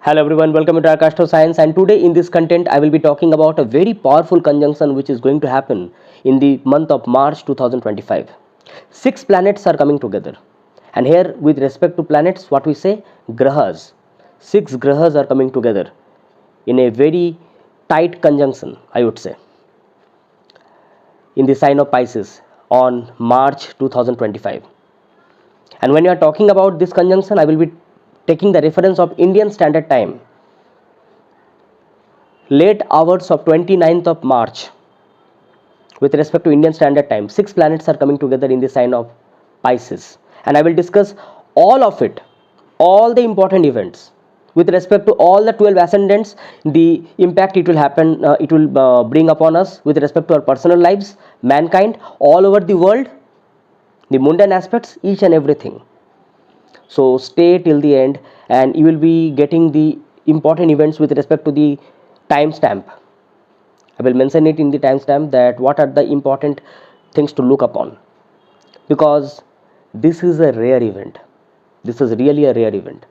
Hello everyone, welcome to Arka Astro Science, and today in this content I will be talking about a very powerful conjunction which is going to happen in the month of March 2025. 6 planets are coming together, and here with respect to planets, what we say, grahas. 6 grahas are coming together in a very tight conjunction, I would say, in the sign of Pisces on March 2025. And when you are talking about this conjunction, I will be taking the reference of Indian Standard Time, late hours of 29th of March. With respect to Indian Standard Time, 6 planets are coming together in the sign of Pisces, and I will discuss all of it, all the important events with respect to all the 12 ascendants, the impact it will happen, it will bring upon us with respect to our personal lives, mankind, all over the world, the mundane aspects, each and everything. So stay till the end and you will be getting the important events with respect to the timestamp. I will mention it in the timestamp that what are the important things to look upon, because this is a rare event. This is really a rare event.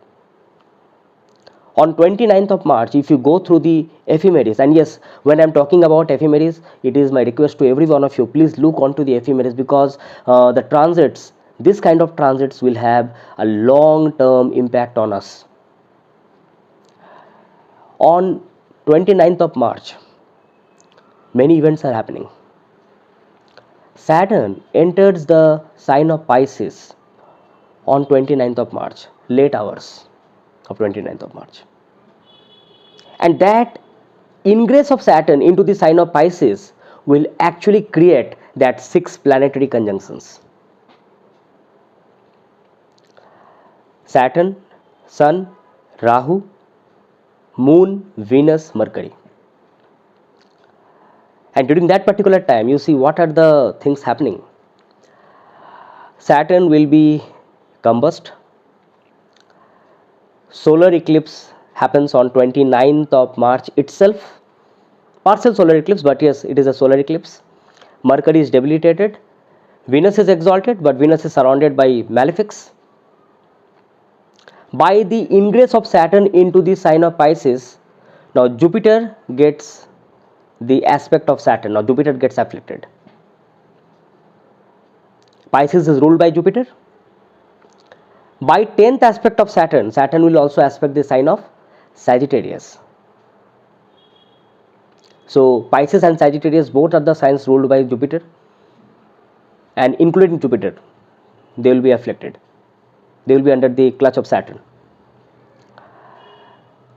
On 29th of March, if you go through the ephemeris, and yes, when I am talking about ephemeris, it is my request to every one of you, please look onto the ephemeris, because the transits, this kind of transits will have a long term impact on us. On 29th of March, many events are happening. Saturn enters the sign of Pisces on 29th of March, late hours of 29th of March. And that ingress of Saturn into the sign of Pisces will actually create that 6 planetary conjunctions. Saturn, Sun, Rahu, Moon, Venus, Mercury. And during that particular time, you see what are the things happening. Saturn will be combust. Solar eclipse happens on 29th of March itself. Partial solar eclipse, but yes, it is a solar eclipse. Mercury is debilitated. Venus is exalted, but Venus is surrounded by malefics. By the ingress of Saturn into the sign of Pisces, now Jupiter gets the aspect of Saturn. Now Jupiter gets afflicted. Pisces is ruled by Jupiter. By 10th aspect of Saturn, Saturn will also aspect the sign of Sagittarius. So Pisces and Sagittarius both are the signs ruled by Jupiter, and including Jupiter, they will be afflicted. They will be under the clutch of Saturn.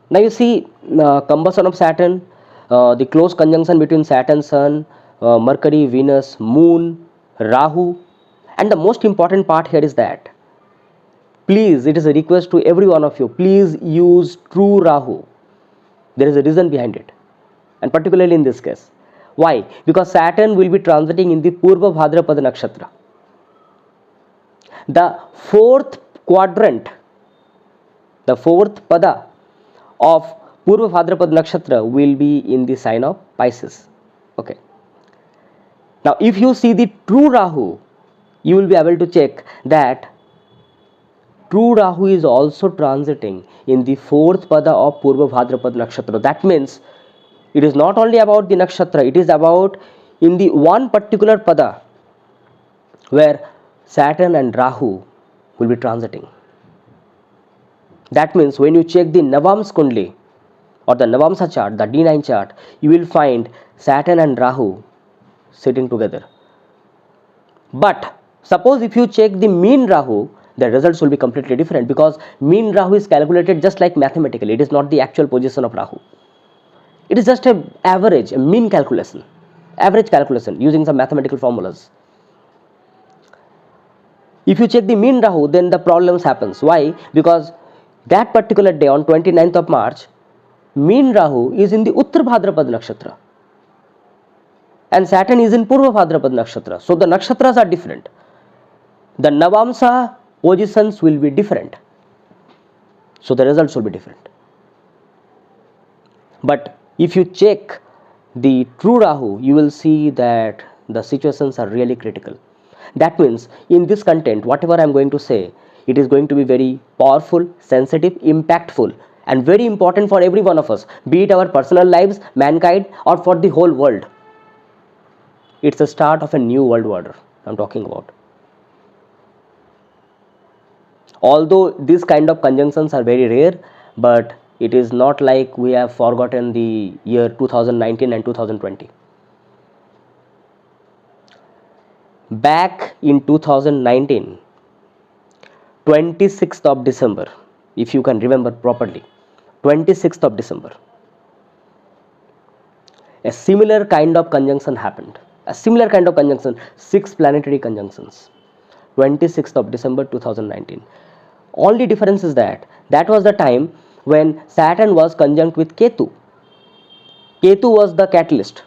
Now you see combustion of Saturn, the close conjunction between Saturn, Sun, Mercury, Venus, Moon, Rahu, and the most important part here is that, please, it is a request to every one of you, please use true Rahu. There is a reason behind it, and particularly in this case. Why? Because Saturn will be transiting in the Purvabhadrapada nakshatra. The 4th quadrant, the 4th pada of Purvabhadrapada nakshatra will be in the sign of Pisces. Okay. Now, if you see the true Rahu, you will be able to check that true Rahu is also transiting in the 4th pada of Purvabhadrapada nakshatra. That means it is not only about the nakshatra, it is about in the one particular pada where Saturn and Rahu will be transiting. That means when you check the Navams Kundli or the Navamsa chart, the D9 chart, you will find Saturn and Rahu sitting together. But suppose if you check the mean Rahu, the results will be completely different, because mean Rahu is calculated just like mathematically. It is not the actual position of Rahu. It is just an average, a mean calculation, average calculation using some mathematical formulas. If you check the mean Rahu, then the problems happens. Why? Because that particular day on 29th of March, mean Rahu is in the Uttar Bhadrapad nakshatra and Saturn is in Purva Bhadrapad nakshatra. So the nakshatras are different. The Navamsa positions will be different. So the results will be different. But if you check the true Rahu, you will see that the situations are really critical. That means in this content, whatever I am going to say, it is going to be very powerful, sensitive, impactful, and very important for every one of us, be it our personal lives, mankind, or for the whole world. It's the start of a new world order I'm talking about. Although these kind of conjunctions are very rare, but it is not like we have forgotten the year 2019 and 2020. Back in 2019, 26th of December, if you can remember properly, 26th of December, a similar kind of conjunction happened. A similar kind of conjunction, 6 planetary conjunctions, 26th of December 2019. Only difference is that that was the time when Saturn was conjunct with Ketu. Ketu was the catalyst.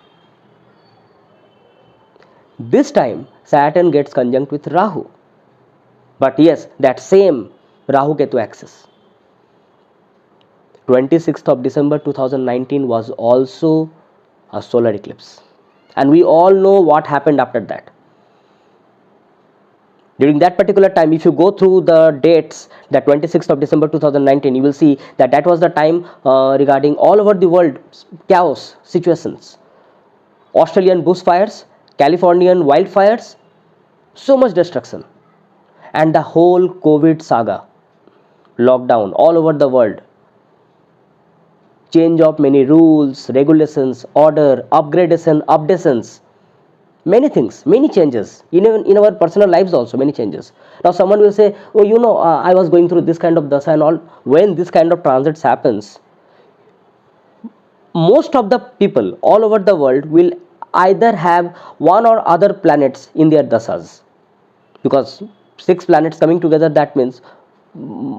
This time Saturn gets conjunct with Rahu. But yes, that same Rahu Ketu axis. 26th of December 2019 was also a solar eclipse. And we all know what happened after that. During that particular time, if you go through the dates, that 26th of December 2019, you will see that that was the time regarding all over the world chaos situations. Australian bushfires, Californian wildfires, so much destruction. And the whole COVID saga, lockdown all over the world. Change of many rules, regulations, order, upgradation, updations. Many things, many changes, even in our personal lives also, many changes. Now someone will say, oh, you know, I was going through this kind of dasa and all. When this kind of transits happens, most of the people all over the world will either have one or other planets in their dasas, because 6 planets coming together, that means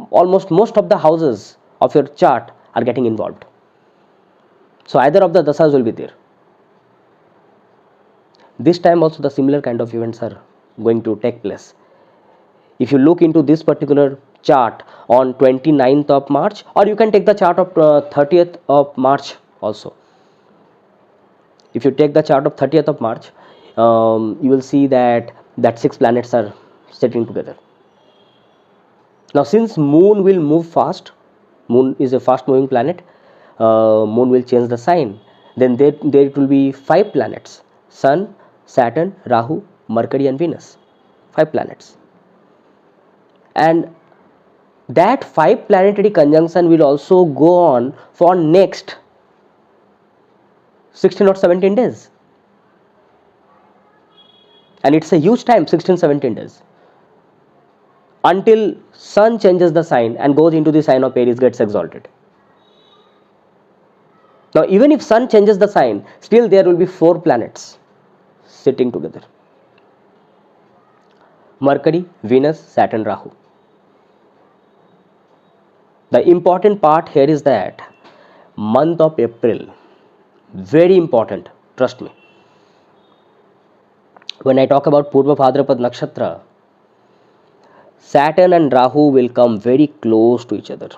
almost most of the houses of your chart are getting involved. So either of the dasas will be there. This time also the similar kind of events are going to take place. If you look into this particular chart on 29th of March, or you can take the chart of 30th of March also. If you take the chart of 30th of March, you will see that 6 planets are sitting together. Now since moon will move fast, moon is a fast moving planet, moon will change the sign, then there it will be 5 planets: Sun, Saturn, Rahu, Mercury and Venus. 5 planets. And that 5 planetary conjunction will also go on for next 16 or 17 days. And it's a huge time, 16-17 days. Until Sun changes the sign and goes into the sign of Aries, gets exalted. Now even if Sun changes the sign, still there will be 4 planets sitting together: Mercury, Venus, Saturn, Rahu. The important part here is that month of April, very important, trust me. When I talk about Purvabhadrapada nakshatra, Saturn and Rahu will come very close to each other.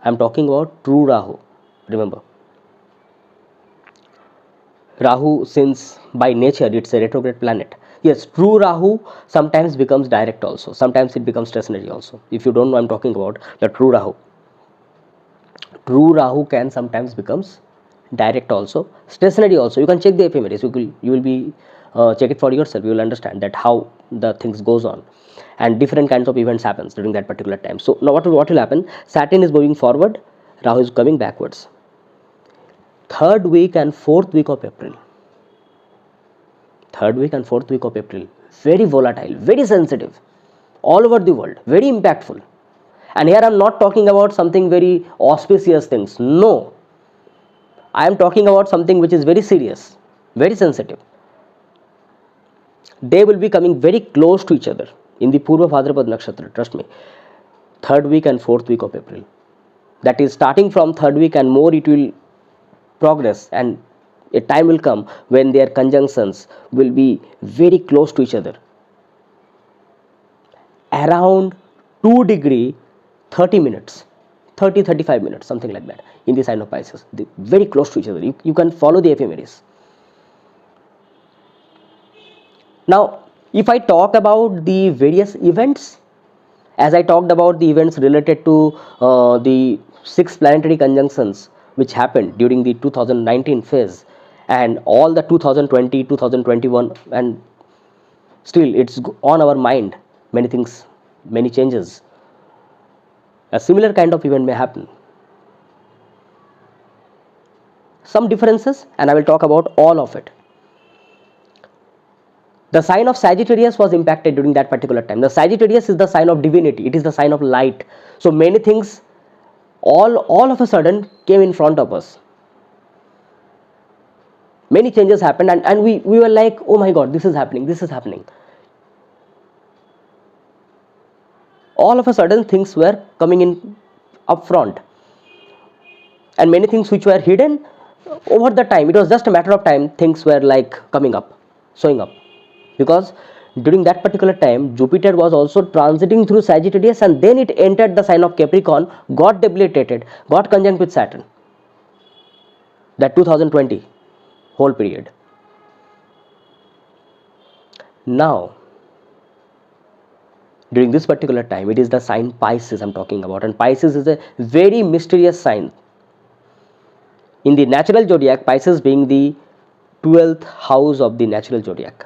I am talking about true Rahu, remember. Rahu, since by nature it's a retrograde planet, yes, true Rahu sometimes becomes direct also, sometimes it becomes stationary also. If you don't know, I'm talking about the true Rahu. True Rahu can sometimes becomes direct also, stationary also. You can check the ephemeris, you will be check it for yourself, you will understand that how the things goes on, and different kinds of events happens during that particular time. So now what will happen? Saturn is moving forward, Rahu is coming backwards. 3rd week and 4th week of April. 3rd week and 4th week of April, very volatile, very sensitive, all over the world, very impactful. And here I am not talking about something very auspicious things. No, I am talking about something which is very serious, very sensitive. They will be coming very close to each other in the Purvabhadrapada nakshatra, trust me. 3rd week and 4th week of April. That is starting from 3rd week and more it will progress, and a time will come when their conjunctions will be very close to each other. Around 2 degree 30 minutes, 30-35 minutes, something like that, in the sign of Pisces. Very close to each other. You can follow the ephemeris. Now, if I talk about the various events, as I talked about the events related to the 6 planetary conjunctions which happened during the 2019 phase and all the 2020, 2021, and still it's on our mind. Many things, many changes. A similar kind of event may happen. Some differences, and I will talk about all of it. The sign of Sagittarius was impacted during that particular time. The Sagittarius is the sign of divinity. It is the sign of light. So many things all of a sudden came in front of us. Many changes happened, and we were like, oh my god, this is happening, this is happening. All of a sudden things were coming in up front, and many things which were hidden over the time, it was just a matter of time, things were like coming up, showing up. Because during that particular time Jupiter was also transiting through Sagittarius, and then it entered the sign of Capricorn, got debilitated, got conjunct with Saturn. That 2020 whole period. Now during this particular time, it is the sign Pisces I'm talking about, and Pisces is a very mysterious sign. In the natural zodiac, Pisces being the 12th house of the natural zodiac.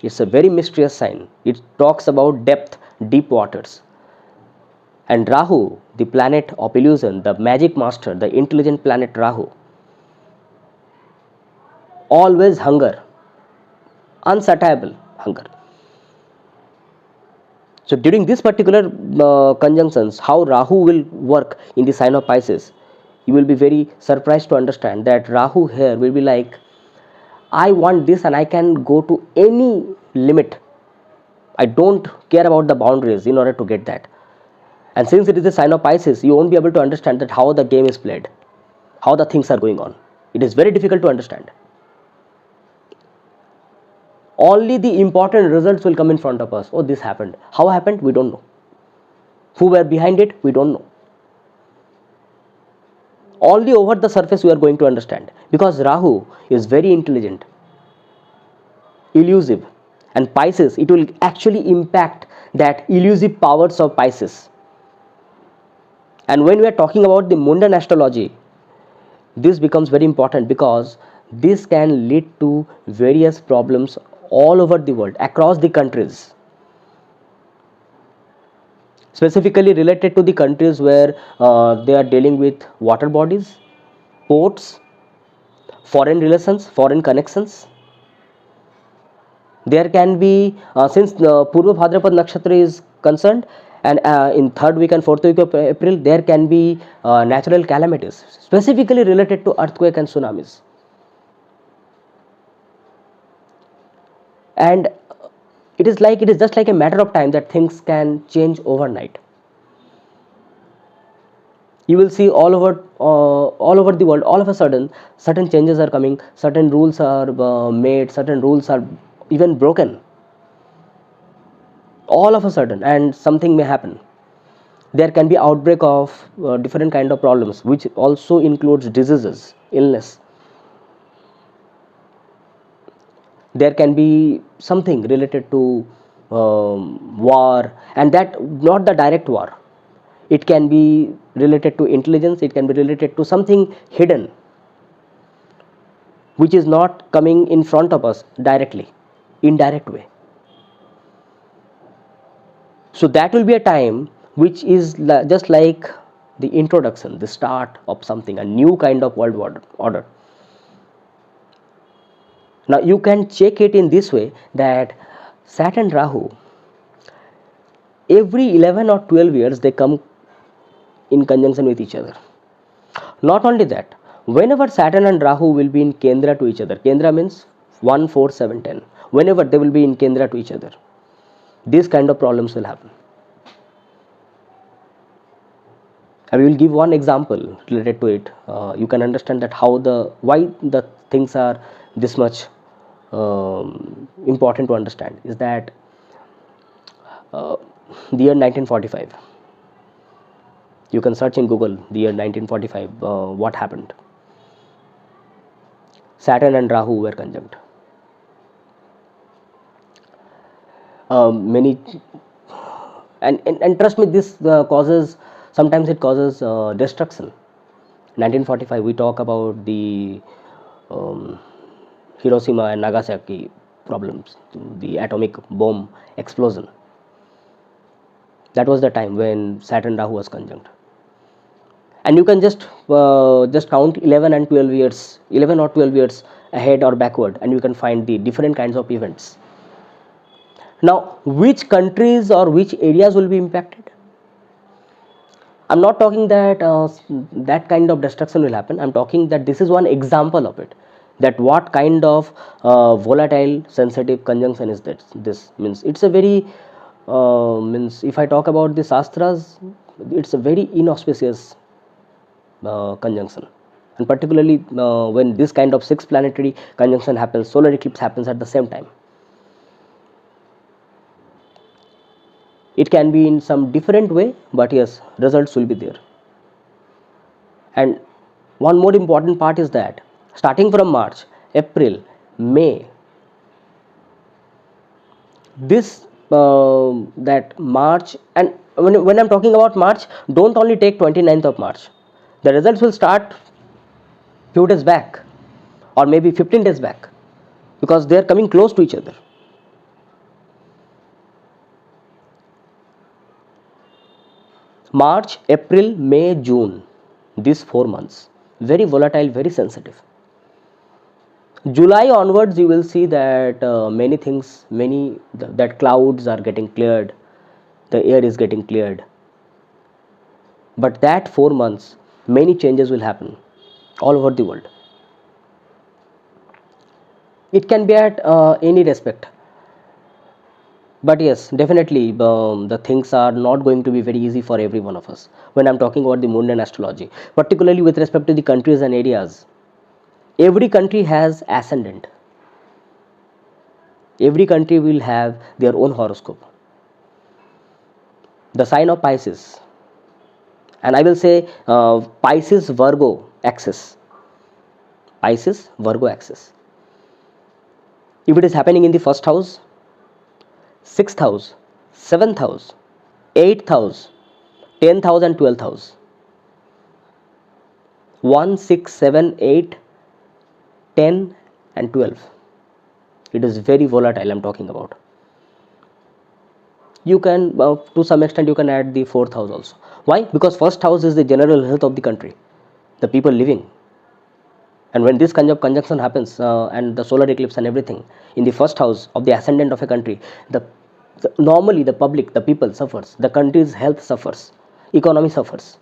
It's a very mysterious sign. It talks about depth, deep waters. And Rahu, the planet of illusion, the magic master, the intelligent planet Rahu, always hunger, unsatiable hunger. So during this particular conjunctions, how Rahu will work in the sign of Pisces, you will be very surprised to understand that Rahu here will be like, I want this and I can go to any limit. I don't care about the boundaries in order to get that. And since it is the sign of Pisces, you won't be able to understand that how the game is played, how the things are going on. It is very difficult to understand. Only the important results will come in front of us. Oh, this happened. How happened? We don't know. Who were behind it? We don't know. Only over the surface we are going to understand, because Rahu is very intelligent, elusive, and Pisces, it will actually impact that elusive powers of Pisces. And when we are talking about the mundane astrology, this becomes very important, because this can lead to various problems all over the world, across the countries, specifically related to the countries where they are dealing with water bodies, ports, foreign relations, foreign connections. There can be, since Purvabhadrapada nakshatra is concerned, and in 3rd week and 4th week of April, there can be natural calamities, specifically related to earthquake and tsunamis. And it is just like a matter of time that things can change overnight. You will see all over the world, all of a sudden, certain changes are coming, certain rules are made, certain rules are even broken. All of a sudden, and something may happen. There can be outbreak of different kind of problems, which also includes diseases, illness. There can be something related to war, and that not the direct war. It can be related to intelligence, it can be related to something hidden, which is not coming in front of us directly, indirect way. So that will be a time which is just like the introduction, the start of something, a new kind of world order. Now you can check it in this way, that Saturn Rahu, every 11 or 12 years they come in conjunction with each other. Not only that, whenever Saturn and Rahu will be in Kendra to each other, Kendra means 1, 4, 7, 10, whenever they will be in Kendra to each other, these kind of problems will happen. I will give one example related to it. You can understand that why the things are this much important to understand. Is that the year 1945. You can search in Google the year 1945, what happened. Saturn and Rahu were conjunct. Many and trust me, this causes Sometimes it causes destruction. 1945, we talk about the Hiroshima and Nagasaki problems, the atomic bomb explosion. That was the time when Saturn Rahu was conjunct. And you can just count 11 and 12 years, 11 or 12 years ahead or backward, and you can find the different kinds of events. Now, which countries or which areas will be impacted? I'm not talking that that kind of destruction will happen. I'm talking that this is one example of it. That what kind of volatile sensitive conjunction is that? This means it's a very means if I talk about the Shastras, it's a very inauspicious conjunction, and particularly when this kind of 6 planetary conjunction happens, solar eclipse happens at the same time. It can be in some different way, but yes, results will be there. And one more important part is that starting from March, April, May, this that March, and when I'm talking about March, don't only take 29th of March. The results will start few days back or maybe 15 days back, because they are coming close to each other. March, April, May, June, these 4 months, very volatile, very sensitive. July onwards, you will see that many things, that clouds are getting cleared, the air is getting cleared. But that 4 months, many changes will happen all over the world. It can be at any respect. But yes, definitely the things are not going to be very easy for every one of us. When I'm talking about the mundane astrology, particularly with respect to the countries and areas, every country has ascendant. Every country will have their own horoscope. The sign of Pisces, and I will say Pisces Virgo axis. Pisces Virgo axis. If it is happening in the first house, 6th house, 7th house, 8th house, 10th house and 12th house. 1, 6, 7, 8, 10 and 12. It is very volatile I'm talking about. You can, to some extent, you can add the 4th house also. Why? Because first house is the general health of the country, the people living. And when this kind of conjunction happens and the solar eclipse and everything in the first house of the ascendant of a country, normally the public, the people suffers, the country's health suffers, economy suffers.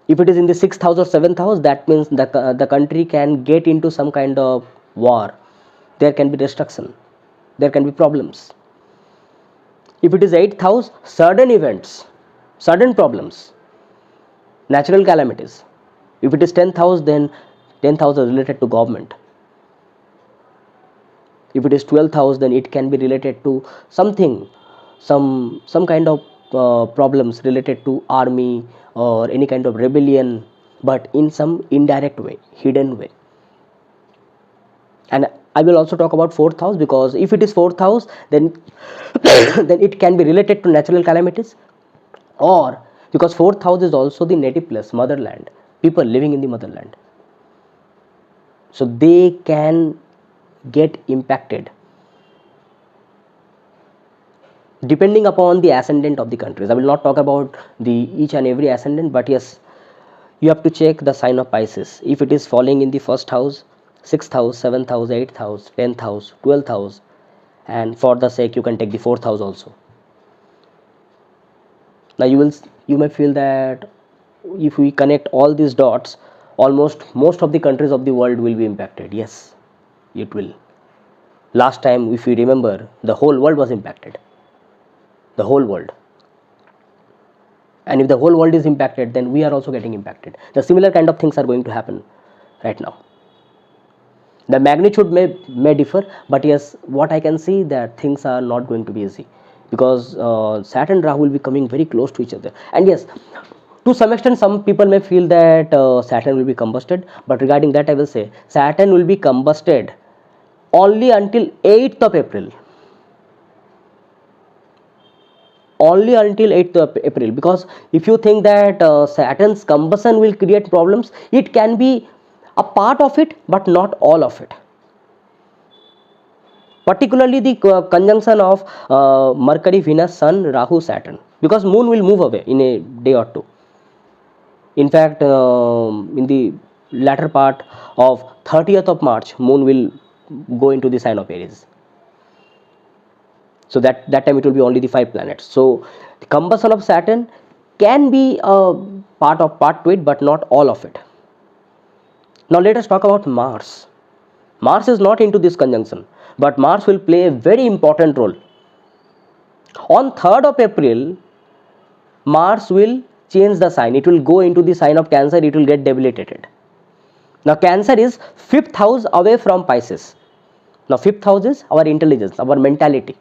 If it is in the 6th house or 7th house, that means the country can get into some kind of war. There can be destruction, there can be problems. If it is 8th house, sudden events, sudden problems, natural calamities. If it is 10th house, then 10th house is related to government. If it is 12th house, then it can be related to something, some kind of problems related to army or any kind of rebellion, but in some indirect way, hidden way. And I will also talk about 4th house, because if it is 4th house, then then it can be related to natural calamities, or because 4th house is also the native place, motherland, people living in the motherland, so they can get impacted depending upon the ascendant of the countries. I will not talk about the each and every ascendant, but yes, you have to check the sign of Pisces. If it is falling in the first house, 6th house, 7th house, 8th house, 10th house, 12th house, and for the sake you can take the 4th house also. Now you may feel that if we connect all these dots, most of the countries of the world will be impacted. Yes, it will. Last time, if you remember, the whole world was impacted. The whole world. And if the whole world is impacted, then we are also getting impacted. The similar kind of things are going to happen right now. The magnitude may differ, but yes, what I can see that things are not going to be easy, because Saturn and Rahu will be coming very close to each other. And yes, to some extent, some people may feel that Saturn will be combusted, but regarding that I will say Saturn will be combusted only until 8th of April. only until 8th of April, because if you think that Saturn's combustion will create problems, it can be a part of it but not all of it. Particularly the conjunction of Mercury, Venus, Sun, Rahu, Saturn, because Moon will move away in a day or two. In fact, in the latter part of 30th of March, Moon will go into the sign of Aries. So that time it will be only the 5 planets. So the combustion of Saturn can be a part to it, but not all of it. Now let us talk about Mars. Mars is not into this conjunction, but Mars will play a very important role. On 3rd of April, Mars will change the sign. It will go into the sign of Cancer. It will get debilitated. Now Cancer is 5th house away from Pisces. Now 5th house is our intelligence, our mentality.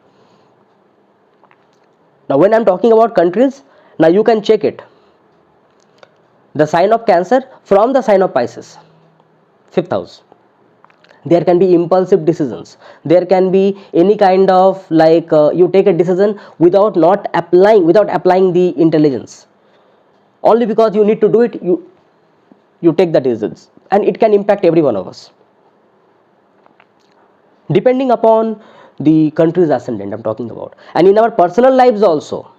Now when I am talking about countries, now you can check it. The sign of Cancer from the sign of Pisces, 5th house. There can be impulsive decisions. There can be any kind of like you take a decision without applying the intelligence. Only because you need to do it, you take the decisions, and it can impact every one of us. Depending upon the country's ascendant I'm talking about, and in our personal lives also,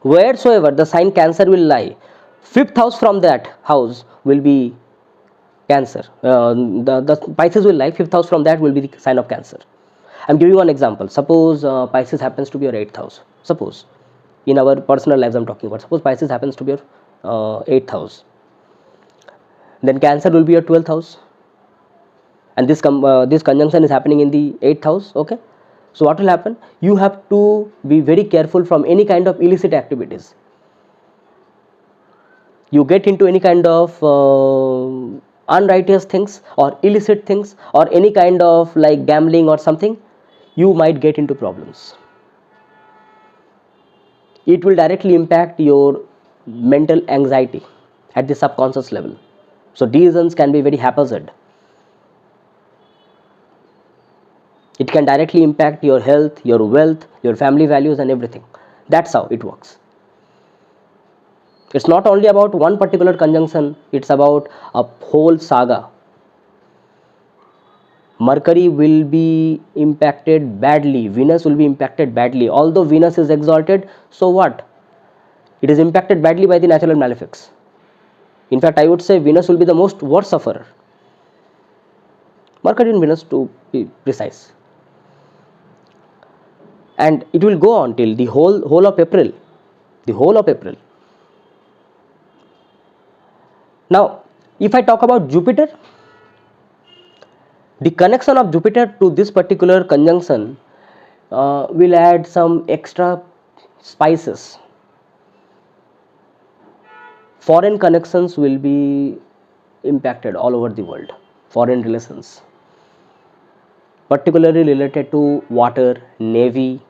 wheresoever the sign Cancer will lie, 5th house from that house will be Cancer. The Pisces will lie, 5th house from that will be the sign of Cancer. I'm giving one example. Suppose Pisces happens to be your 8th house. Suppose in our personal lives I'm talking about. Suppose Pisces happens to be your 8th house. Then Cancer will be your 12th house. And this conjunction is happening in the 8th house. Okay. So what will happen? You have to be very careful from any kind of illicit activities. You get into any kind of unrighteous things or illicit things or any kind of like gambling or something, you might get into problems. It will directly impact your mental anxiety at the subconscious level. So decisions can be very haphazard. It can directly impact your health, your wealth, your family values and everything. That's how it works. It's not only about one particular conjunction, it's about a whole saga. Mercury will be impacted badly, Venus will be impacted badly. Although Venus is exalted, so what? It is impacted badly by the natural malefics. In fact, I would say Venus will be the most worst sufferer. Mercury and Venus to be precise. And it will go on till the whole of April. The whole of April. Now, if I talk about Jupiter, the connection of Jupiter to this particular conjunction will add some extra spices. Foreign connections will be impacted all over the world. Foreign relations, particularly related to water, navy,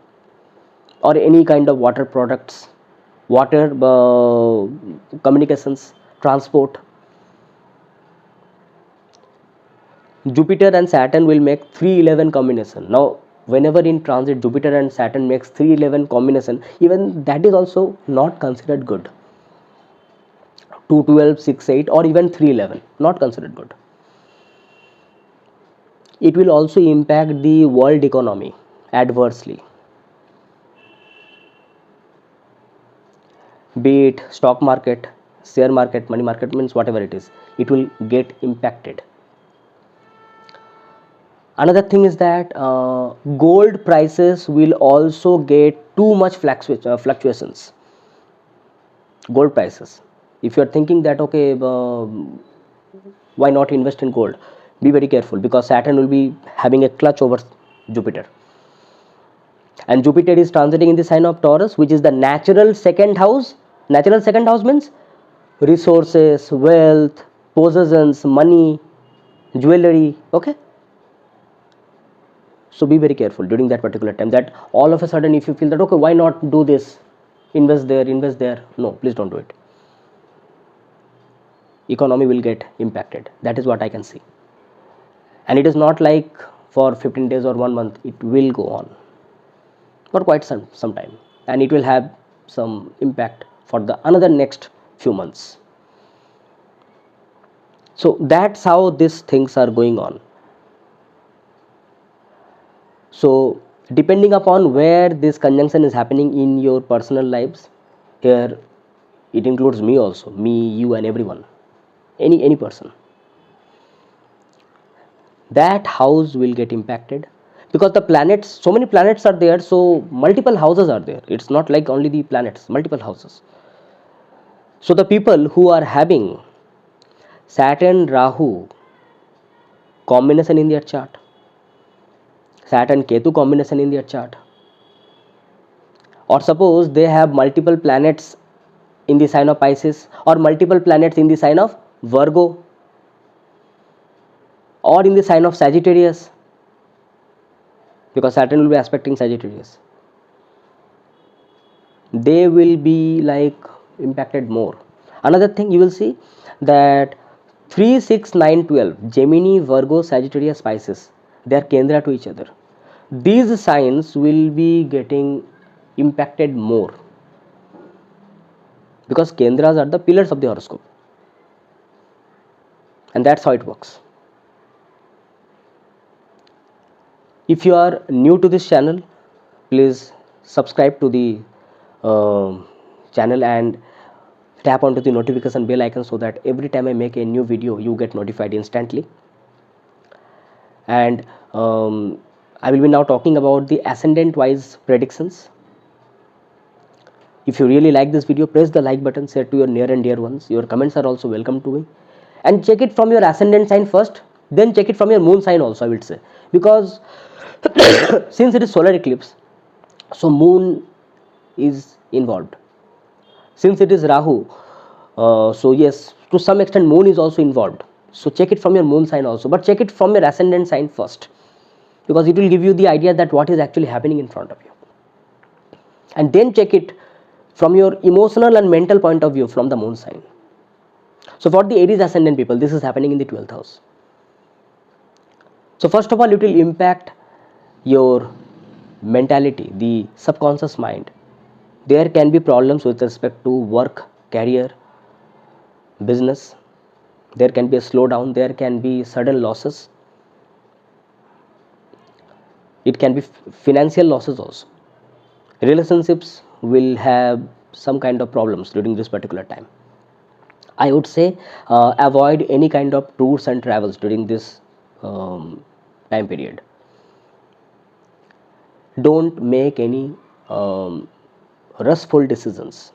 or any kind of water products, water communications, transport. Jupiter and Saturn will make 311 combination. Now, whenever in transit Jupiter and Saturn makes 311 combination, even that is also not considered good. 212, 6, 8 or even 311, not considered good. It will also impact the world economy adversely. Be it stock market, share market, money market, means whatever it is, it will get impacted. Another thing is that gold prices will also get too much fluctuations. Gold prices. If you are thinking that okay, why not invest in gold? Be very careful, because Saturn will be having a clutch over Jupiter. And Jupiter is transiting in the sign of Taurus, which is the natural second house. Natural second house means resources, wealth, possessions, money, jewelry. Okay. So be very careful during that particular time, that all of a sudden if you feel that okay, why not do this, invest there, no, please don't do it. Economy will get impacted. That is what I can see. And it is not like for 15 days or 1 month, it will go on for quite some time, and it will have some impact for the another next few months. So that's how these things are going on. So depending upon where this conjunction is happening in your personal lives, here it includes me also, me, you and everyone, any person, that house will get impacted, because the planets, so many planets are there, so multiple houses are there. It's not like only the planets, multiple houses. So the people who are having Saturn Rahu combination in their chart, Saturn Ketu combination in their chart, or suppose they have multiple planets in the sign of Pisces, or multiple planets in the sign of Virgo, or in the sign of Sagittarius, because Saturn will be aspecting Sagittarius, they will be like impacted more. Another thing you will see that 3, 6, 9, 12, Gemini, Virgo, Sagittarius, Pisces, they are Kendra to each other. These signs will be getting impacted more, because Kendras are the pillars of the horoscope, and that's how it works. If you are new to this channel, please subscribe to the channel and tap onto the notification bell icon, so that every time I make a new video you get notified instantly. And I will be now talking about the ascendant wise predictions. If you really like this video, press the like button, share to your near and dear ones. Your comments are also welcome to me, and check it from your ascendant sign first, then check it from your moon sign also, I would say, because since it is solar eclipse, so moon is involved. Since it is Rahu, so yes, to some extent moon is also involved. So check it from your moon sign also, but check it from your ascendant sign first, because it will give you the idea that what is actually happening in front of you. And then check it from your emotional and mental point of view from the moon sign. So for the Aries ascendant people, this is happening in the 12th house. So first of all, it will impact your mentality, the subconscious mind. There can be problems with respect to work, career, business. There can be a slowdown, there can be sudden losses. It can be financial losses also. Relationships will have some kind of problems during this particular time. I would say avoid any kind of tours and travels during this time period. Don't make any rushful decisions.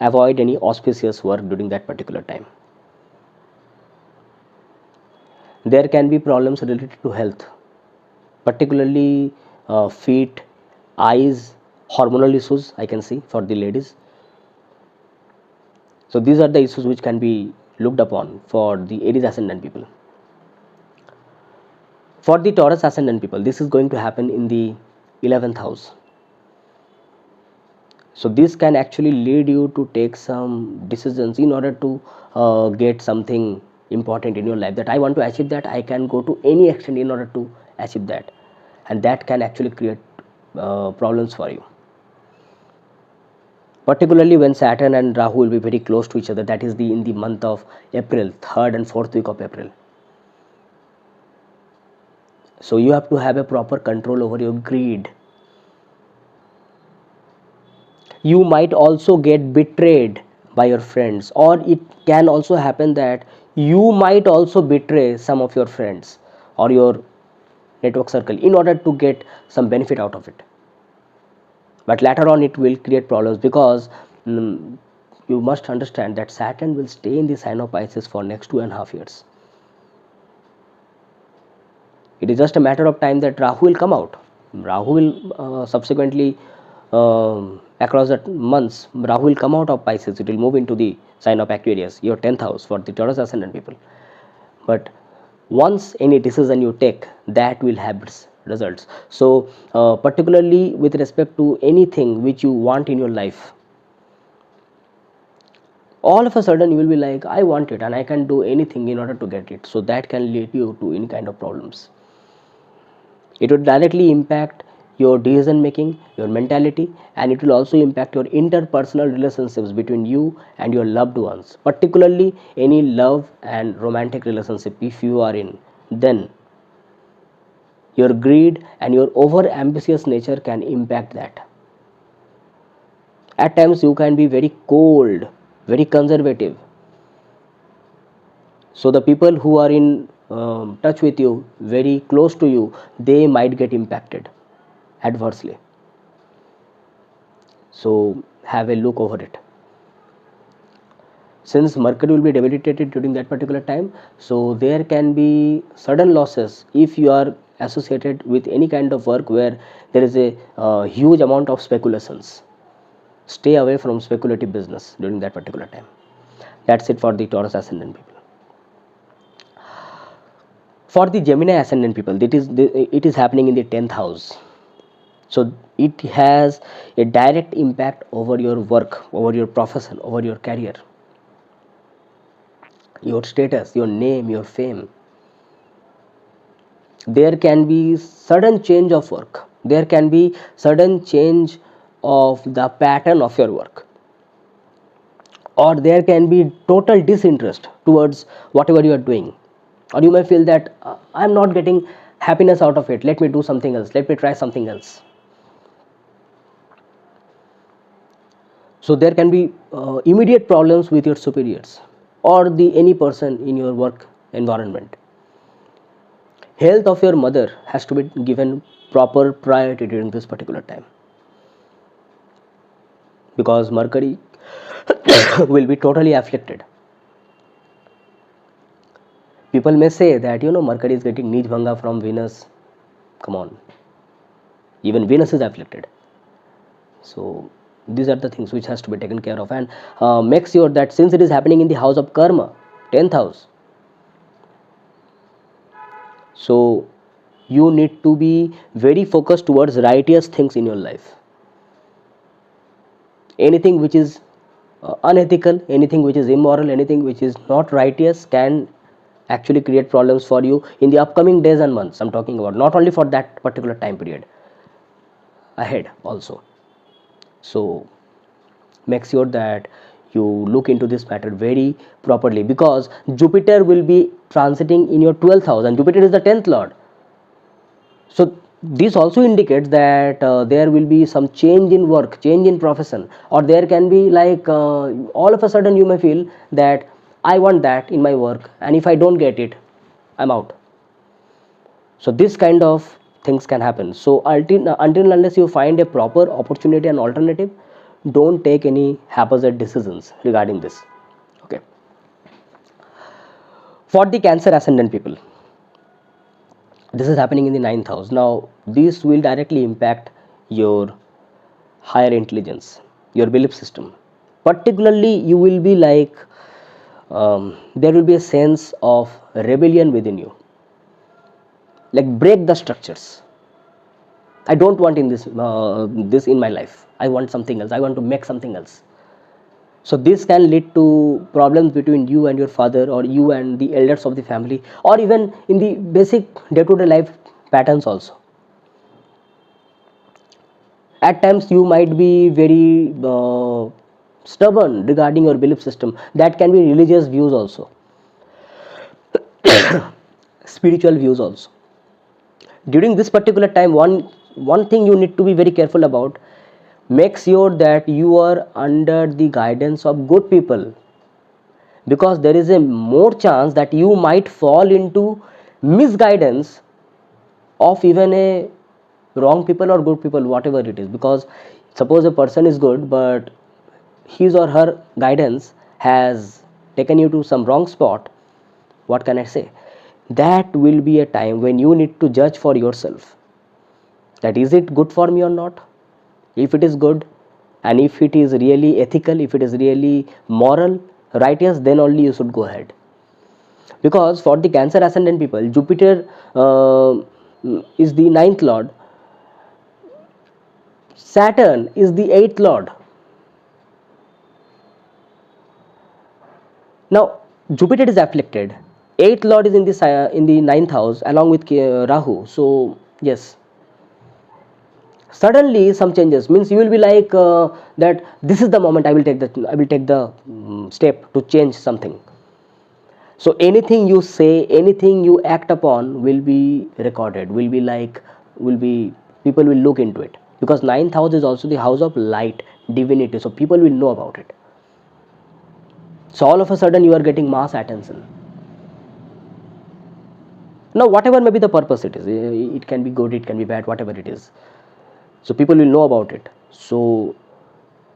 Avoid any auspicious work during that particular time. There can be problems related to health, particularly feet, eyes, hormonal issues I can see for the ladies. So these are the issues which can be looked upon for the Aries ascendant people. For the Taurus ascendant people, this is going to happen in the 11th house. So this can actually lead you to take some decisions in order to get something important in your life, that I want to achieve that, I can go to any extent in order to achieve that, and that can actually create problems for you, particularly when Saturn and Rahu will be very close to each other. That is in the month of April, 3rd and 4th week of April. So you have to have a proper control over your greed. You might also get betrayed by your friends, or it can also happen that you might also betray some of your friends or your network circle in order to get some benefit out of it. But later on it will create problems, because you must understand that Saturn will stay in the sign of Pisces for next 2.5 years. It is just a matter of time that Rahu will come out. Rahu will subsequently across the months, Rahu will come out of Pisces. It will move into the sign of Aquarius, your 10th house, for the Taurus ascendant people. But once any decision you take, that will have its results. So particularly with respect to anything which you want in your life, all of a sudden you will be like, I want it and I can do anything in order to get it. So that can lead you to any kind of problems. It would directly impact your decision making, your mentality, and it will also impact your interpersonal relationships between you and your loved ones, particularly any love and romantic relationship if you are in. Then your greed and your over ambitious nature can impact that. At times you can be very cold, very conservative, so the people who are in touch with you, very close to you, they might get impacted adversely. So have a look over it. Since Mercury will be debilitated during that particular time, so there can be sudden losses if you are associated with any kind of work where there is a huge amount of speculations. Stay away from speculative business during that particular time. That's it for the Taurus ascendant people. For the Gemini ascendant people, it is happening in the 10th house. So it has a direct impact over your work, over your profession, over your career, your status, your name, your fame. There can be sudden change of work. There can be sudden change of the pattern of your work. Or there can be total disinterest towards whatever you are doing. Or you may feel that I am not getting happiness out of it. Let me do something else. Let me try something else. So there can be immediate problems with your superiors or any person in your work environment. Health of your mother has to be given proper priority during this particular time, because Mercury will be totally afflicted. People may say that Mercury is getting Nij Bhanga from Venus. Come on, even Venus is afflicted. So these are the things which has to be taken care of, and make sure that since it is happening in the house of karma, 10th house, so you need to be very focused towards righteous things in your life. Anything which is unethical, anything which is immoral, anything which is not righteous can actually create problems for you in the upcoming days and months. I'm talking about not only for that particular time period, ahead also. So make sure that you look into this matter very properly, because Jupiter will be transiting in your 12th house, and Jupiter is the 10th lord. So this also indicates that there will be some change in work, change in profession, or there can be like all of a sudden you may feel that I want that in my work, and if I don't get it, I'm out. So this kind of things can happen. So until unless you find a proper opportunity and alternative, don't take any haphazard decisions regarding this. Okay. For the Cancer ascendant people, this is happening in the 9th house. Now this will directly impact your higher intelligence, your belief system. Particularly you will be like there will be a sense of rebellion within you, like break the structures. I don't want in this in my life. I want something else. I want to make something else. So this can lead to problems between you and your father, or you and the elders of the family, or even in the basic day-to-day life patterns also. At times you might be very stubborn regarding your belief system. That can be religious views also, spiritual views also. During this particular time, one thing you need to be very careful about: make sure that you are under the guidance of good people, because there is a more chance that you might fall into misguidance of even a wrong people or good people, whatever it is. Because suppose a person is good, but his or her guidance has taken you to some wrong spot, what can I say? That will be a time when you need to judge for yourself, that is it good for me or not. If it is good, and if it is really ethical, if it is really moral, righteous, then only you should go ahead. Because for the Cancer ascendant people, Jupiter is the 9th lord, Saturn is the 8th lord. Now Jupiter is afflicted, 8th lord is in the 9th house along with Rahu. So yes, Suddenly some changes, means you will be like that this is the moment I will take the step to change something. So anything you say, anything you act upon will be recorded, will be people will look into it, because ninth house is also the house of light, divinity, so people will know about it. So all of a sudden you are getting mass attention. Now whatever may be the purpose, it can be good, it can be bad, whatever it is, so people will know about it. So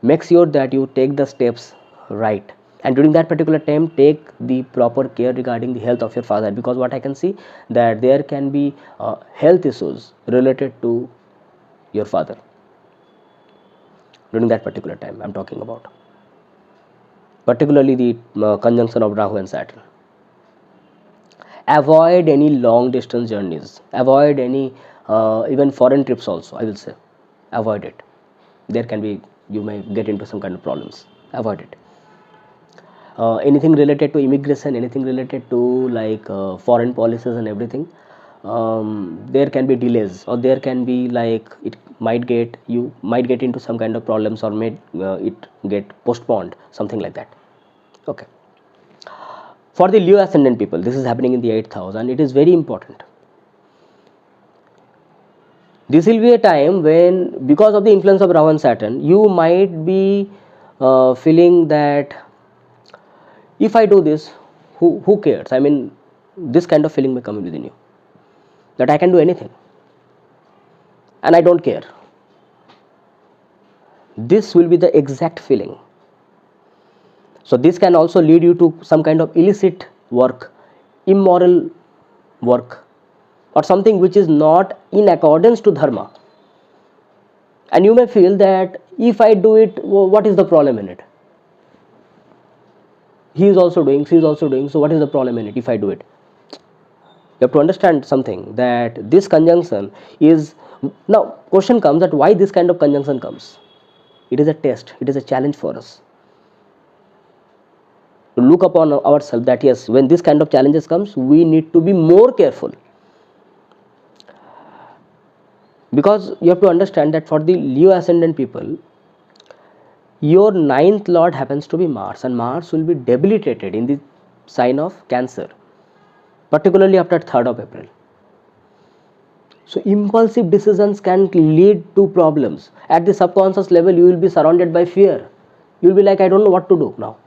make sure that you take the steps right, and during that particular time take the proper care regarding the health of your father, because what I can see that there can be health issues related to your father during that particular time I'm talking about, particularly the conjunction of Rahu and Saturn. Avoid any long distance journeys, avoid any even foreign trips also, I will say avoid it. There can be, you may get into some kind of problems, avoid it. Anything related to immigration, anything related to like foreign policies and everything, there can be delays, or there can be like it might get, you might get into some kind of problems, or may it get postponed, something like that. Okay, for the Leo ascendant people, this is happening in the 8th house, and it is very important. This will be a time when, because of the influence of Rahu and Saturn, you might be feeling that if I do this, who cares? I mean, this kind of feeling may come within you, that I can do anything and I don't care. This will be the exact feeling. So this can also lead you to some kind of illicit work, immoral work, or something which is not in accordance to dharma. And you may feel that if I do it, what is the problem in it? He is also doing, she is also doing, so what is the problem in it if I do it? You have to understand something, that this conjunction is, now question comes that why this kind of conjunction comes. It is a test, it is a challenge for us to look upon ourselves, that yes, when this kind of challenges comes, we need to be more careful, because you have to understand that for the Leo ascendant people, your ninth lord happens to be Mars, and Mars will be debilitated in the sign of Cancer, particularly after 3rd of April. So impulsive decisions can lead to problems. At the subconscious level, you will be surrounded by fear. You will be like, I don't know what to do now.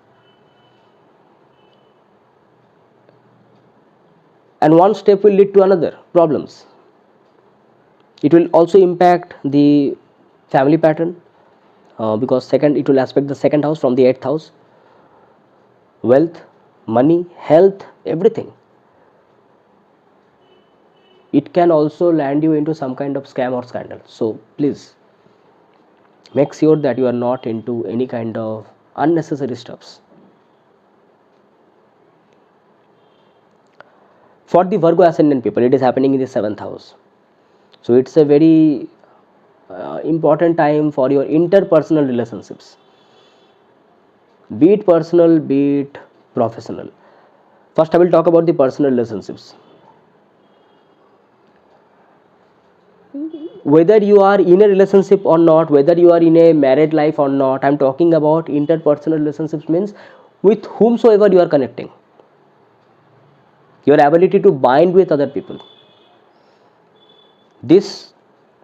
And one step will lead to another problems. It will also impact the family pattern, because it will aspect the 2nd house from the 8th house. Wealth, money, health, everything. It can also land you into some kind of scam or scandal. So please make sure that you are not into any kind of unnecessary stuffs. For the Virgo ascendant people, it is happening in the 7th house. So it's a very important time for your interpersonal relationships, be it personal, be it professional. First, I will talk about the personal relationships. Whether you are in a relationship or not, whether you are in a married life or not, I am talking about interpersonal relationships, means with whomsoever you are connecting, your ability to bind with other people. This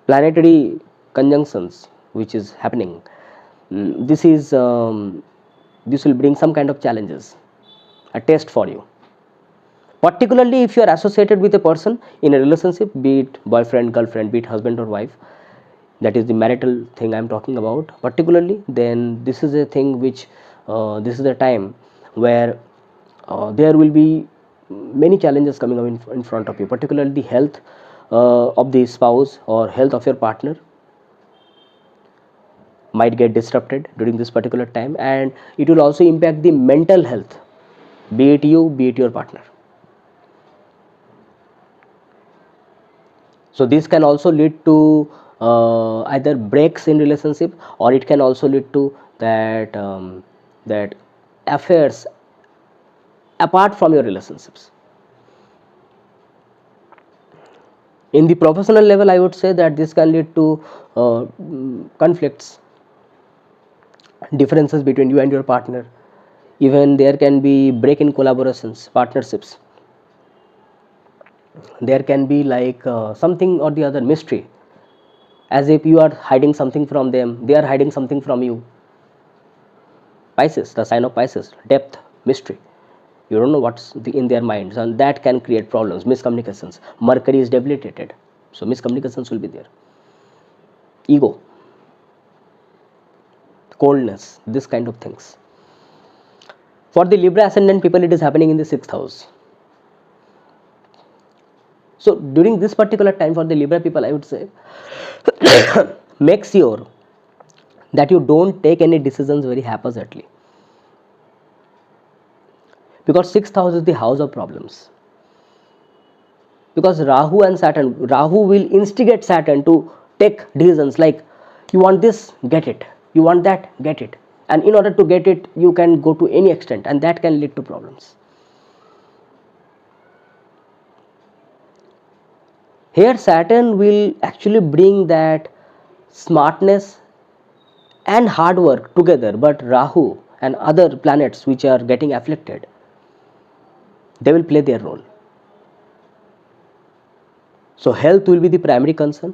planetary conjunctions which is happening, this will bring some kind of challenges, a test for you, particularly if you are associated with a person in a relationship, be it boyfriend, girlfriend, be it husband or wife, that is the marital thing I am talking about particularly. Then this is a thing which this is a time where there will be many challenges coming up in front of you, particularly the health of the spouse or health of your partner might get disrupted during this particular time, and it will also impact the mental health, be it you, be it your partner. So this can also lead to either breaks in relationship, or it can also lead to that affairs apart from your relationships. In the professional level, I would say that this can lead to conflicts, differences between you and your partner. Even there can be break in collaborations, partnerships. There can be like something or the other mystery, as if you are hiding something from them, they are hiding something from you. Pisces, the sign of Pisces, depth, mystery. You don't know what's in their minds, and that can create problems, miscommunications. Mercury is debilitated, so miscommunications will be there. Ego, coldness, this kind of things. For the Libra ascendant people, it is happening in the 6th house. So during this particular time for the Libra people, I would say make sure that you don't take any decisions very haphazardly, because 6th house is the house of problems. Because Rahu and Saturn, Rahu will instigate Saturn to take decisions like, you want this, get it, you want that, get it, and in order to get it you can go to any extent, and that can lead to problems. Here Saturn will actually bring that smartness and hard work together, but Rahu and other planets which are getting afflicted, they will play their role. So health will be the primary concern.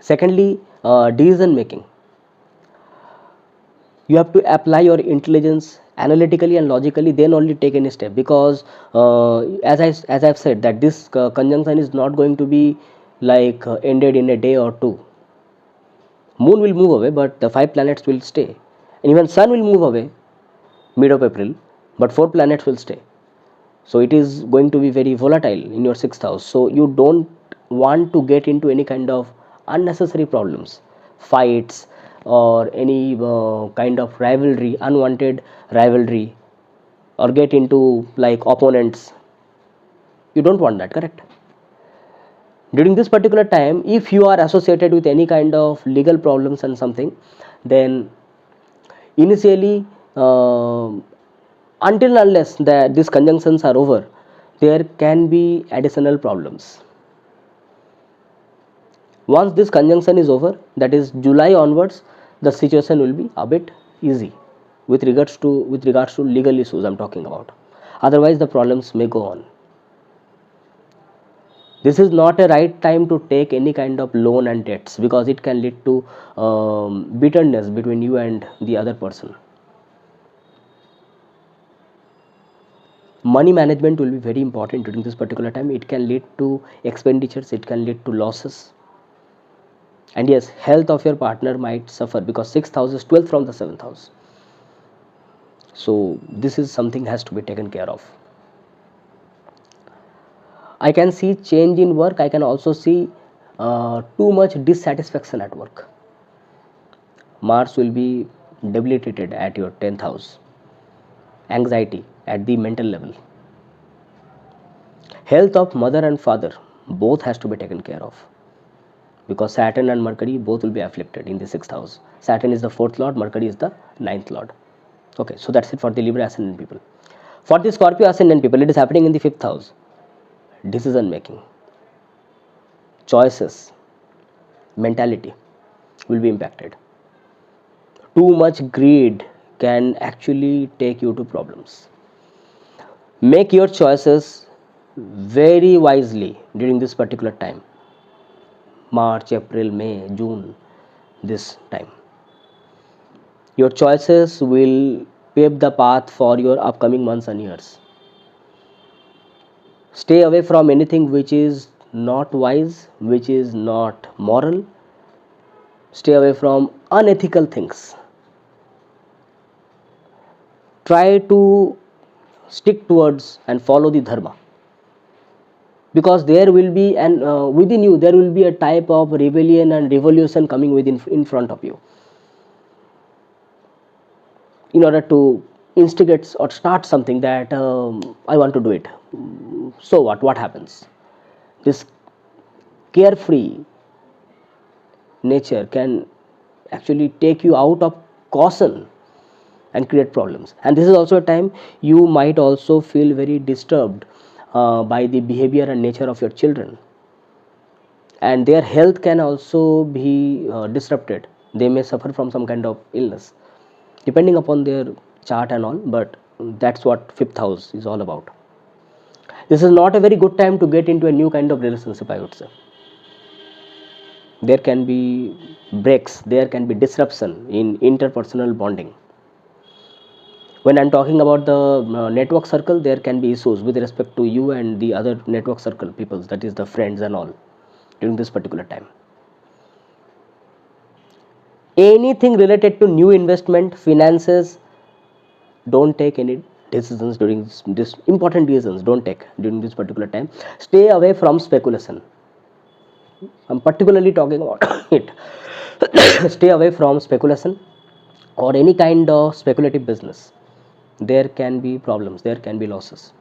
Secondly, decision making. You have to apply your intelligence analytically and logically, then only take any step, because as I've said that this conjunction is not going to be like ended in a day or two. Moon will move away, but the 5 planets will stay, and even Sun will move away mid of April, but 4 planets will stay. So it is going to be very volatile in your 6th house. So you don't want to get into any kind of unnecessary problems, fights, or any kind of rivalry, unwanted rivalry, or get into like opponents. You don't want that, correct? During this particular time, if you are associated with any kind of legal problems and something, then initially until unless these conjunctions are over, there can be additional problems. Once this conjunction is over, that is July onwards, the situation will be a bit easy with regards to legal issues I'm talking about. Otherwise the problems may go on. This is not a right time to take any kind of loan and debts, because it can lead to bitterness between you and the other person. Money management will be very important during this particular time. It can lead to expenditures, it can lead to losses, and yes, health of your partner might suffer, because 6th house is 12th from the 7th house. So this is something has to be taken care of. I can see change in work. I can also see too much dissatisfaction at work. Mars will be debilitated at your 10th house. Anxiety at the mental level. Health of mother and father, both has to be taken care of, because Saturn and Mercury both will be afflicted in the 6th house. Saturn is the 4th lord, Mercury is the 9th lord. Okay, so that's it for the Libra ascendant people. For the Scorpio ascendant people, it is happening in the 5th house. Decision making, choices, mentality will be impacted. Too much greed can actually take you to problems. Make your choices very wisely during this particular time. March, April, May, June, this time. Your choices will pave the path for your upcoming months and years. Stay away from anything which is not wise, which is not moral. Stay away from unethical things. Try to stick towards and follow the dharma, because there will be within you there will be a type of rebellion and revolution coming in front of you, in order to instigate or start something that I want to do it. So what happens? This carefree nature can actually take you out of caution and create problems. And this is also a time you might also feel very disturbed by the behavior and nature of your children, and their health can also be disrupted. They may suffer from some kind of illness depending upon their chart and all, but that's what fifth house is all about. This is not a very good time to get into a new kind of relationship, I would say. There can be breaks, there can be disruption in interpersonal bonding. When I'm talking about the network circle, there can be issues with respect to you and the other network circle people, that is the friends and all, during this particular time. Anything related to new investment, finances, don't take any decisions during this important decisions, don't take during this particular time. Stay away from speculation. I'm particularly talking about it. Stay away from speculation or any kind of speculative business. There can be problems, there can be losses.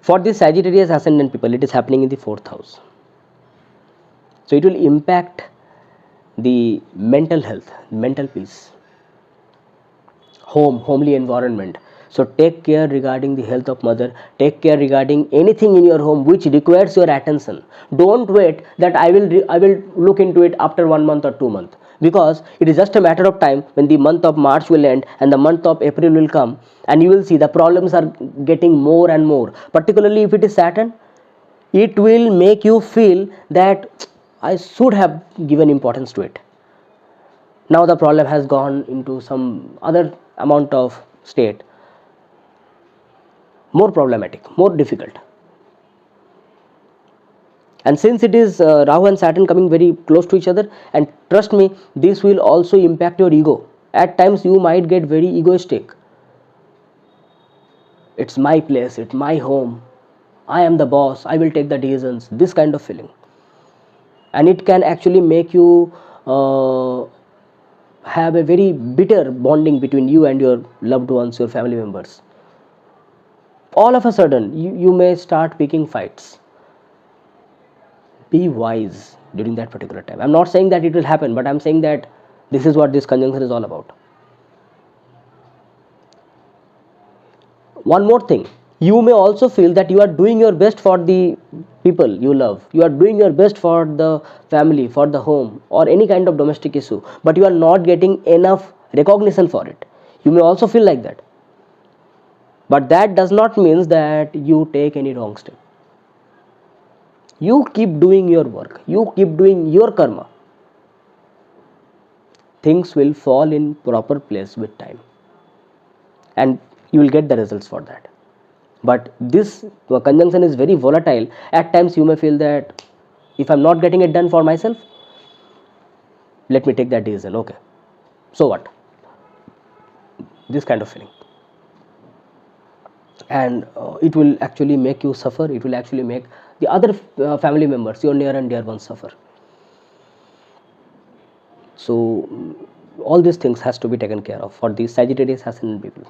For the Sagittarius ascendant people, it is happening in the fourth house. So it will impact the mental health, mental peace, homely environment. So take care regarding the health of mother, take care regarding anything in your home which requires your attention. Don't wait that I will look into it after 1 month or 2 months, because it is just a matter of time when the month of March will end and the month of April will come, and you will see the problems are getting more and more. Particularly if it is Saturn, it will make you feel that I should have given importance to it. Now the problem has gone into some other amount of state, more problematic, more difficult. And since it is Rahu and Saturn coming very close to each other, and trust me, this will also impact your ego. At times you might get very egoistic. It's my place, it's my home, I am the boss, I will take the decisions, this kind of feeling. And it can actually make you have a very bitter bonding between you and your loved ones, your family members. All of a sudden, you may start picking fights. Be wise during that particular time. I'm not saying that it will happen, but I'm saying that this is what this conjunction is all about. One more thing, you may also feel that you are doing your best for the people you love, you are doing your best for the family, for the home, or any kind of domestic issue, but you are not getting enough recognition for it. You may also feel like that, but that does not mean that you take any wrong step. You keep doing your work, you keep doing your karma, things will fall in proper place with time, and you will get the results for that. But this conjunction is very volatile. At times you may feel that if I'm not getting it done for myself, let me take that decision. Okay, so what? This kind of feeling. And it will actually make you suffer. It will actually make the other family members, your near and dear ones, suffer. So all these things has to be taken care of for the Sagittarius ascendant people.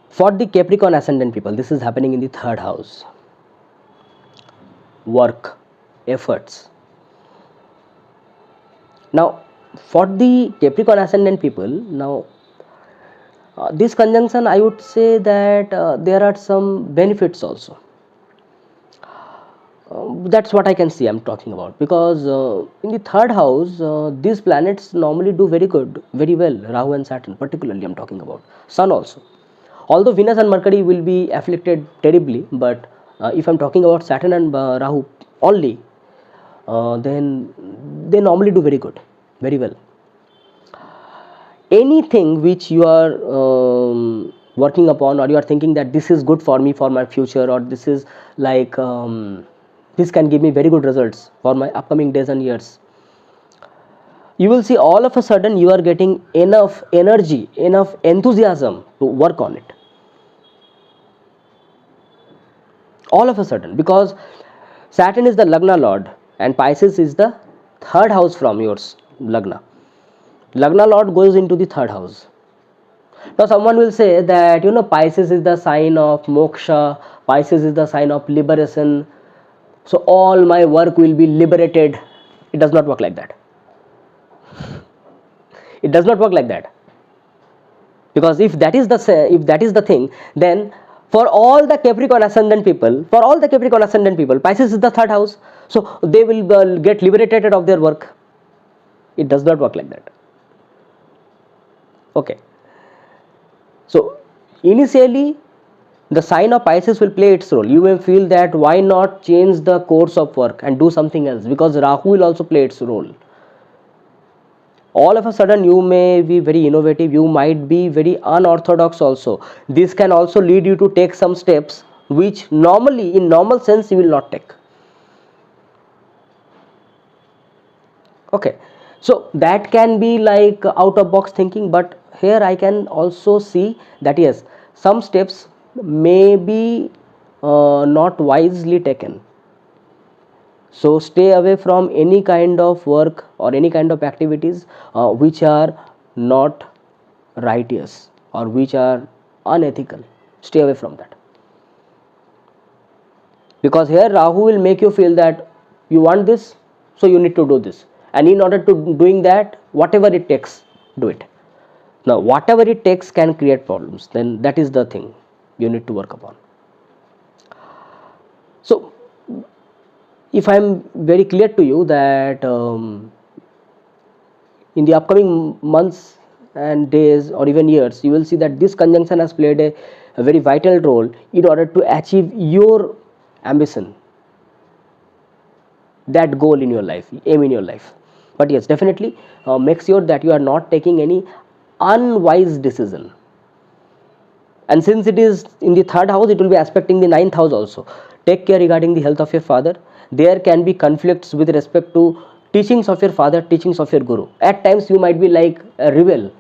For the Capricorn ascendant people, this is happening in the third house. Work, efforts. Now, for the Capricorn ascendant people, now this conjunction, I would say that there are some benefits also. That's what I can see I'm talking about, because in the third house, these planets normally do very good, very well. Rahu and Saturn, particularly I'm talking about. Sun also. Although Venus and Mercury will be afflicted terribly, but if I'm talking about Saturn and Rahu only, then they normally do very good, very well. Anything which you are working upon, or you are thinking that this is good for me, for my future, or this is like this can give me very good results for my upcoming days and years, you will see all of a sudden you are getting enough energy, enough enthusiasm to work on it. All of a sudden, because Saturn is the Lagna Lord and Pisces is the third house from yours, Lagna. Lagna Lord goes into the third house. Now someone will say that, you know, Pisces is the sign of moksha, Pisces is the sign of liberation, so all my work will be liberated. It does not work like that. It does not work like that. Because if that is the thing, then for all the Capricorn ascendant people, Pisces is the third house, so they will get liberated of their work. It does not work like that. Okay. So initially, the sign of Pisces will play its role. You may feel that why not change the course of work and do something else, because Rahu will also play its role. All of a sudden you may be very innovative, you might be very unorthodox also. This can also lead you to take some steps which normally, in normal sense, you will not take. Okay, so that can be like out of box thinking, but here I can also see that yes, some steps may be not wisely taken. So stay away from any kind of work or any kind of activities which are not righteous or which are unethical. Stay away from that, because here Rahu will make you feel that you want this, so you need to do this, and in order to doing that, whatever it takes, do it. Now whatever it takes can create problems, then that is the thing you need to work upon. So if I am very clear to you that in the upcoming months and days or even years, you will see that this conjunction has played a very vital role in order to achieve your ambition, that goal in your life, aim in your life. But yes, definitely make sure that you are not taking any unwise decision. And since it is in the third house, it will be aspecting the ninth house also. Take care regarding the health of your father. There can be conflicts with respect to teachings of your father, teachings of your guru. At times you might be like a rebel.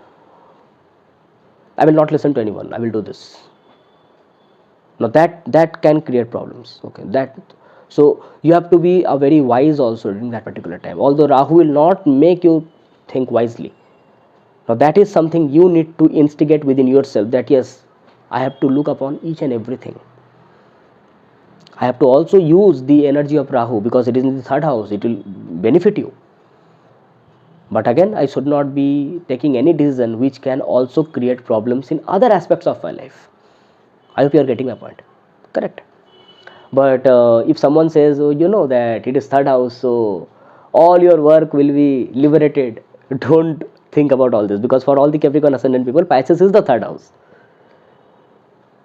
I will not listen to anyone, I will do this. Now that can create problems. Okay, so you have to be a very wise also during that particular time. Although Rahu will not make you think wisely. Now that is something you need to instigate within yourself, that yes, I have to look upon each and everything. I have to also use the energy of Rahu, because it is in the third house, it will benefit you. But again, I should not be taking any decision which can also create problems in other aspects of my life. I hope you are getting my point. Correct. But if someone says, oh, you know that it is third house, so all your work will be liberated, don't think about all this, because for all the Capricorn ascendant people, Pisces is the third house.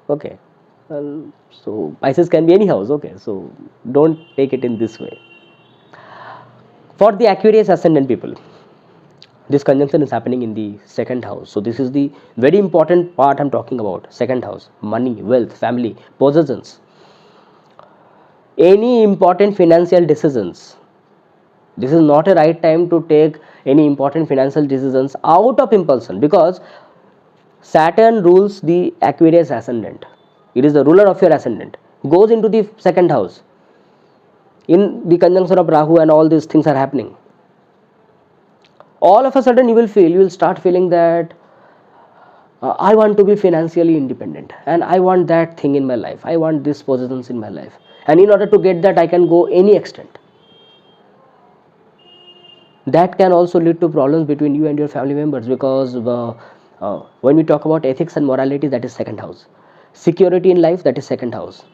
Okay, so Pisces can be any house. Okay, so don't take it in this way. For the Aquarius ascendant people, this conjunction is happening in the second house. So this is the very important part I'm talking about. Second house, money, wealth, family, possessions, any important financial decisions. This is not a right time to take any important financial decisions out of impulsion, because Saturn rules the Aquarius ascendant. It is the ruler of your ascendant, goes into the second house in the conjunction of Rahu, and all these things are happening. All of a sudden you will start feeling that I want to be financially independent, and I want that thing in my life, I want these possessions in my life, and in order to get that I can go any extent. That can also lead to problems between you and your family members, because when we talk about ethics and morality, that is second house. Security in life, that is second house.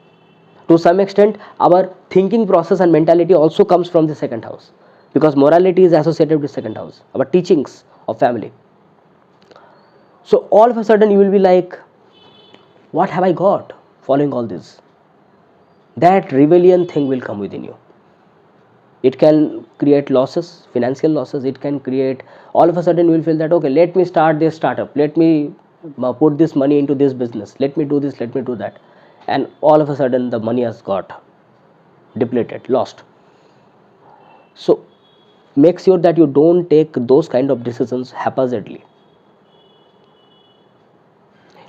To some extent, our thinking process and mentality also comes from the second house, because morality is associated with second house, our teachings of family. So all of a sudden you will be like, what have I got following all this? That rebellion thing will come within you. It can create losses, financial losses. It can create, all of a sudden you will feel that, okay, let me start this startup, let me put this money into this business, let me do this, let me do that, and all of a sudden the money has got depleted, lost. So make sure that you don't take those kind of decisions haphazardly.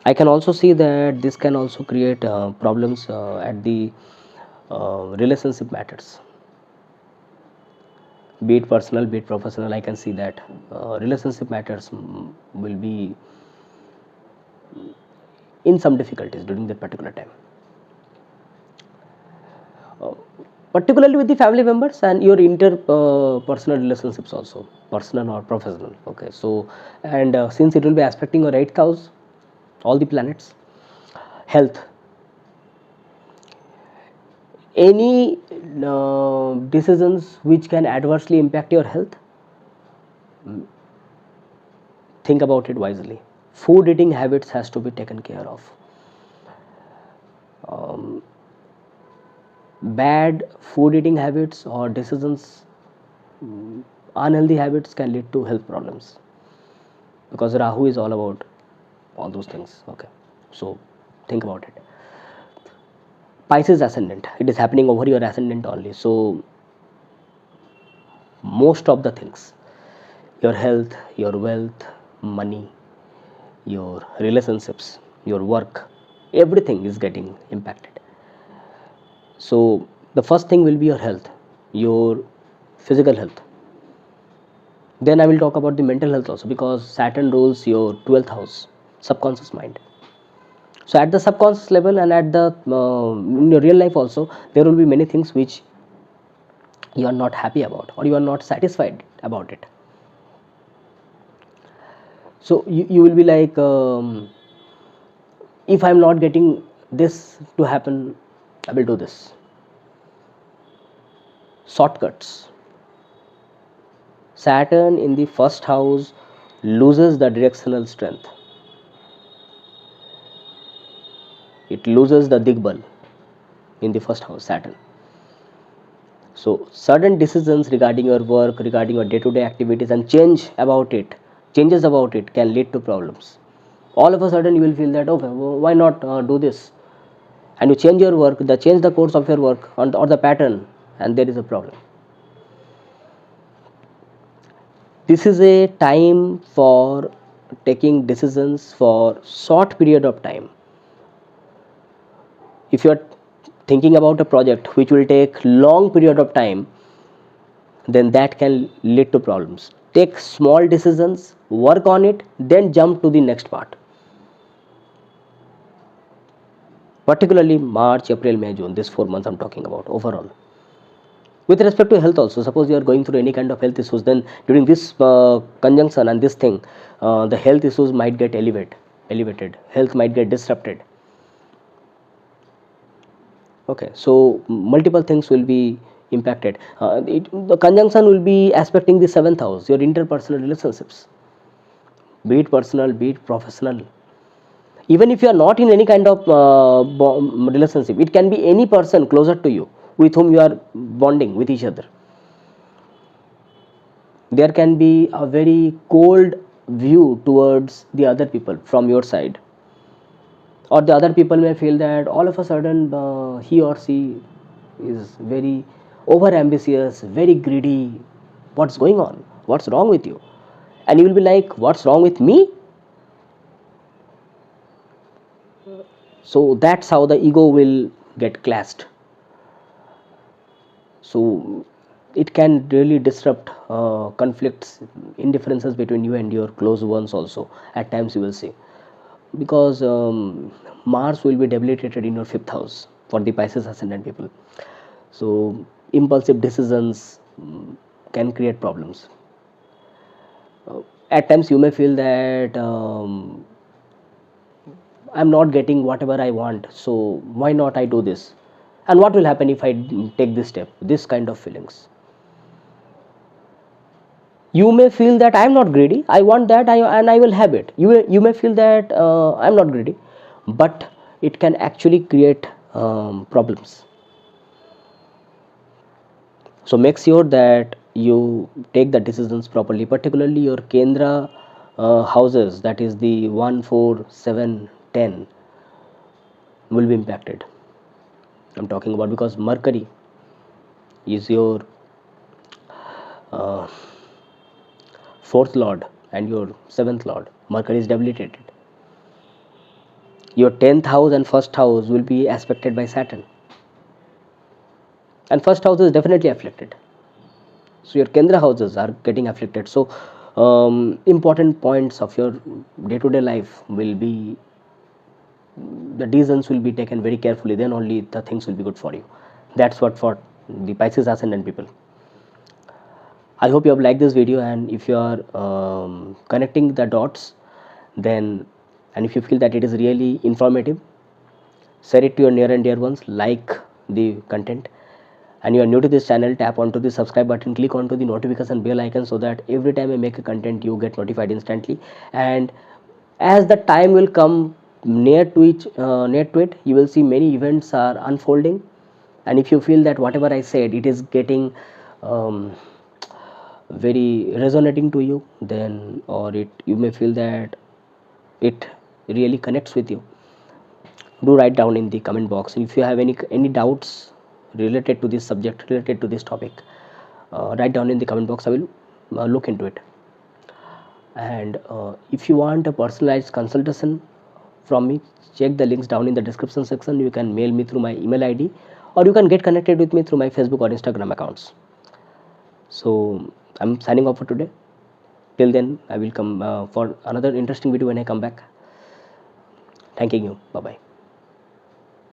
I can also see that this can also create problems at the relationship matters, be it personal, be it professional. I can see that relationship matters will be in some difficulties during that particular time, particularly with the family members and your interpersonal relationships also, personal or professional. Okay, so and since it will be aspecting your 8th house, all the planets. Health. Any decisions which can adversely impact your health, think about it wisely. Food eating habits has to be taken care of. Bad food eating habits or decisions, unhealthy habits can lead to health problems, because Rahu is all about all those things. Okay, so think about it. Pisces ascendant, it is happening over your ascendant only. So most of the things, your health, your wealth, money, your relationships, your work, everything is getting impacted. So the first thing will be your health, your physical health. Then I will talk about the mental health also, because Saturn rules your 12th house, subconscious mind. So at the subconscious level and at the in your real life also, there will be many things which you are not happy about or you are not satisfied about it. So you will be like, if I am not getting this to happen, I will do this. Shortcuts. Saturn in the first house loses the directional strength. It loses the digbal in the first house, Saturn. So sudden decisions regarding your work, regarding your day-to-day activities, and changes about it can lead to problems. All of a sudden you will feel that, okay, why not do this, and you change your work, change the course of your work or the pattern, and there is a problem. This is a time for taking decisions for short period of time. If you are thinking about a project which will take long period of time, then that can lead to problems. Take small decisions, work on it, then jump to the next part. Particularly March, April, May, June, these 4 months I'm talking about overall. With respect to health also, suppose you are going through any kind of health issues, then during this conjunction and this thing, the health issues might get elevated, health might get disrupted. Okay, so multiple things will be impacted. The conjunction will be aspecting the 7th house, your interpersonal relationships, be it personal, be it professional. Even if you are not in any kind of relationship, it can be any person closer to you with whom you are bonding with each other. There can be a very cold view towards the other people from your side, or the other people may feel that all of a sudden he or she is very over ambitious, very greedy. What's going on? What's wrong with you? And you will be like, what's wrong with me? So that's how the ego will get clashed. So it can really disrupt conflicts, indifferences between you and your close ones also. At times you will see, because Mars will be debilitated in your 5th house for the Pisces ascendant people. So impulsive decisions can create problems. At times you may feel that I'm not getting whatever I want, so why not I do this? And what will happen if I take this step? This kind of feelings. You may feel that I'm not greedy, I want that, and I will have it. You may feel that I'm not greedy, but it can actually create problems. So make sure that you take the decisions properly, particularly your Kendra houses, that is the 1, 4, 7, 10 will be impacted. I'm talking about, because Mercury is your 4th lord and your 7th lord. Mercury is debilitated. Your 10th house and 1st house will be aspected by Saturn, and 1st house is definitely afflicted. So your Kendra houses are getting afflicted. So important points of your day-to-day life will be, the decisions will be taken very carefully, then only the things will be good for you. That's what for the Pisces ascendant people. I hope you have liked this video, and if you are connecting the dots, then And if you feel that it is really informative, share it to your near and dear ones, like the content. And you are new to this channel, tap onto the subscribe button, click onto the notification bell icon, so that every time I make a content you get notified instantly. And as the time will come near to it, you will see many events are unfolding. And if you feel that whatever I said, it is getting very resonating to you, then, or you may feel that it really connects with you, do write down in the comment box. And if you have any doubts related to this subject, related to this topic, write down in the comment box. I will look into it. And if you want a personalized consultation from me, check the links down in the description section. You can mail me through my email ID, or you can get connected with me through my Facebook or Instagram accounts. So I'm signing off for today. Till then, I will come for another interesting video when I come back. Thanking you. Bye bye.